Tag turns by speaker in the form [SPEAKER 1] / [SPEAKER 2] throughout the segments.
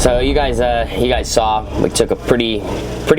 [SPEAKER 1] So you guys saw we took a pretty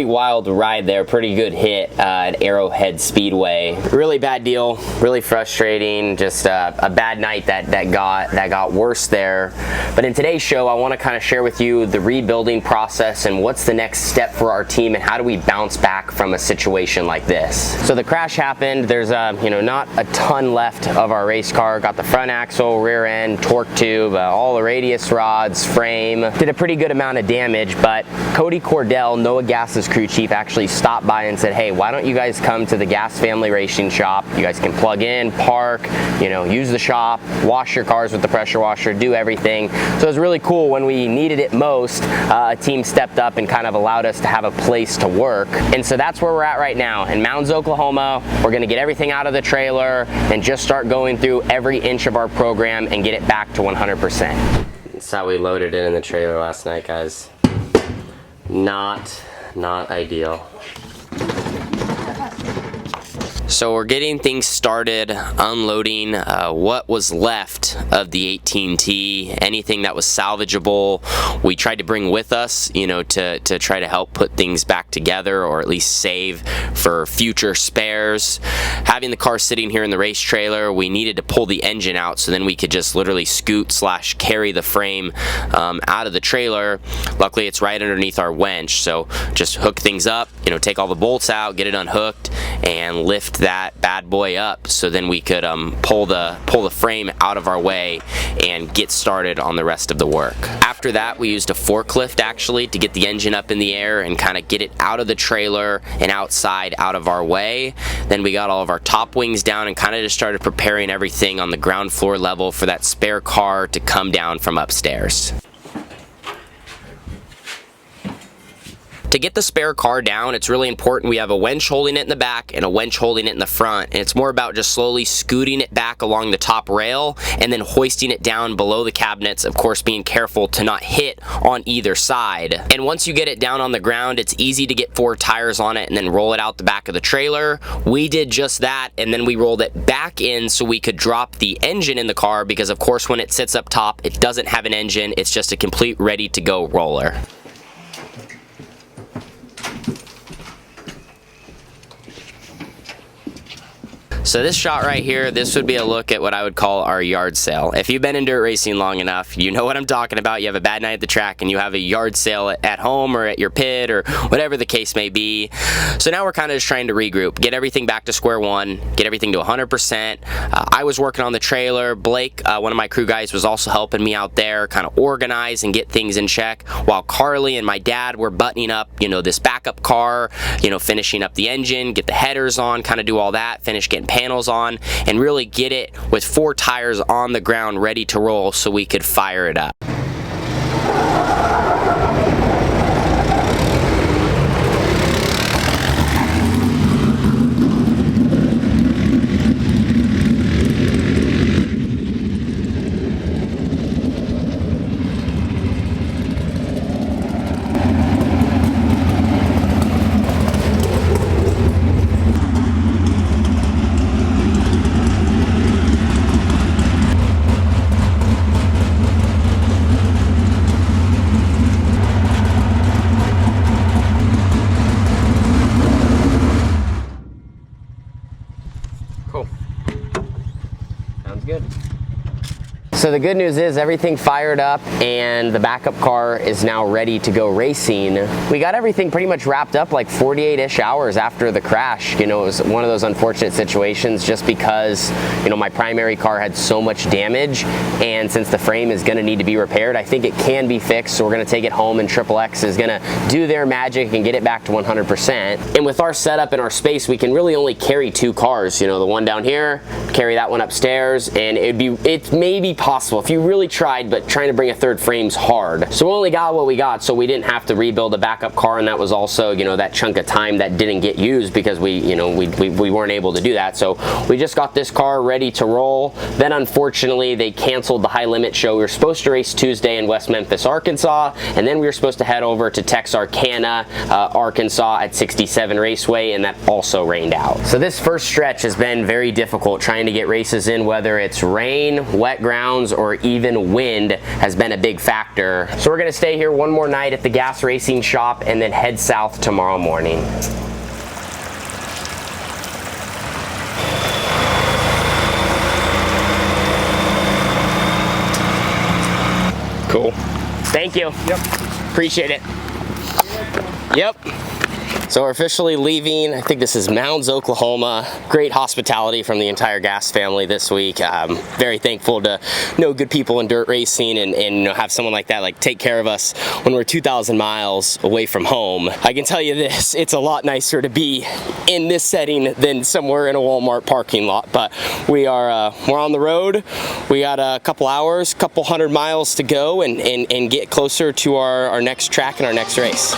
[SPEAKER 1] wild ride there, pretty good hit at Arrowhead Speedway. Really bad deal, really frustrating, just a bad night that got worse there. But in today's show, I want to kind of share with you the rebuilding process and what's the next step for our team and how do we bounce back from a situation like this. So the crash happened. There's not a ton left of our race car. Got the front axle, rear end, torque tube, all the radius rods, frame. Did a pretty good amount of damage, but Cody Cordell, Noah Gas's crew chief, actually stopped by and said, hey, why don't you guys come to the Gas Family Racing shop? You guys can plug in, park, use the shop, wash your cars with the pressure washer, do everything. So it was really cool. When we needed it most, a team stepped up and kind of allowed us to have a place to work. And so that's where we're at right now in Mounds, Oklahoma. We're going to get everything out of the trailer and just start going through every inch of our program and get it back to 100%. That's how we loaded it in the trailer last night, guys. Not ideal. So we're getting things started, unloading what was left of the 18T, anything that was salvageable. We tried to bring with us, to try to help put things back together or at least save for future spares. Having the car sitting here in the race trailer, we needed to pull the engine out so then we could just literally scoot/carry the frame out of the trailer. Luckily, it's right underneath our winch, so just hook things up, take all the bolts out, get it unhooked, and lift that bad boy up so then we could pull the frame out of our way and get started on the rest of the work. After that, we used a forklift actually to get the engine up in the air and kind of get it out of the trailer and outside out of our way. Then we got all of our top wings down and kind of just started preparing everything on the ground floor level for that spare car to come down from upstairs. To get the spare car down, it's really important we have a winch holding it in the back and a winch holding it in the front. And it's more about just slowly scooting it back along the top rail and then hoisting it down below the cabinets, of course being careful to not hit on either side. And once you get it down on the ground, it's easy to get 4 tires on it and then roll it out the back of the trailer. We did just that, and then we rolled it back in so we could drop the engine in the car because of course when it sits up top, it doesn't have an engine. It's just a complete ready-to-go roller. So this shot right here, this would be a look at what I would call our yard sale. If you've been in dirt racing long enough, you know what I'm talking about. You have a bad night at the track and you have a yard sale at home or at your pit or whatever the case may be. So now we're kind of just trying to regroup, get everything back to square one, get everything to 100%. I was working on the trailer. Blake, one of my crew guys, was also helping me out there kind of organize and get things in check, while Carly and my dad were buttoning up, this backup car, finishing up the engine, get the headers on, kind of do all that, finish getting panels on, and really get it with 4 tires on the ground ready to roll so we could fire it up. Good. So the good news is everything fired up and the backup car is now ready to go racing. We got everything pretty much wrapped up like 48-ish hours after the crash. It was one of those unfortunate situations just because, my primary car had so much damage, and since the frame is going to need to be repaired, I think it can be fixed, so we're going to take it home and XXX is going to do their magic and get it back to 100%. And with our setup and our space, we can really only carry 2 cars, the one down here, carry that one upstairs, and it may be possible if you really tried, but trying to bring a 3rd frame's hard. So we only got what we got, so we didn't have to rebuild a backup car, and that was also, that chunk of time that didn't get used because we weren't able to do that. So we just got this car ready to roll. Then unfortunately, they canceled the high limit show. We were supposed to race Tuesday in West Memphis, Arkansas, and then we were supposed to head over to Texarkana, Arkansas at 67 Raceway, and that also rained out. So this first stretch has been very difficult trying to get races in, whether it's rain, wet ground, downs or even wind has been a big factor. So we're gonna stay here one more night at the gas racing shop and then head south tomorrow morning. Cool. Thank you.
[SPEAKER 2] Yep.
[SPEAKER 1] Appreciate it. Yep. So we're officially leaving. I think this is Mounds, Oklahoma. Great hospitality from the entire Gas family this week. Very thankful to know good people in dirt racing and you know, have someone like that like take care of us when we're 2,000 miles away from home. I can tell you this, it's a lot nicer to be in this setting than somewhere in a Walmart parking lot. But we're on the road. We got a couple hours, couple hundred miles to go and get closer to our next track and our next race.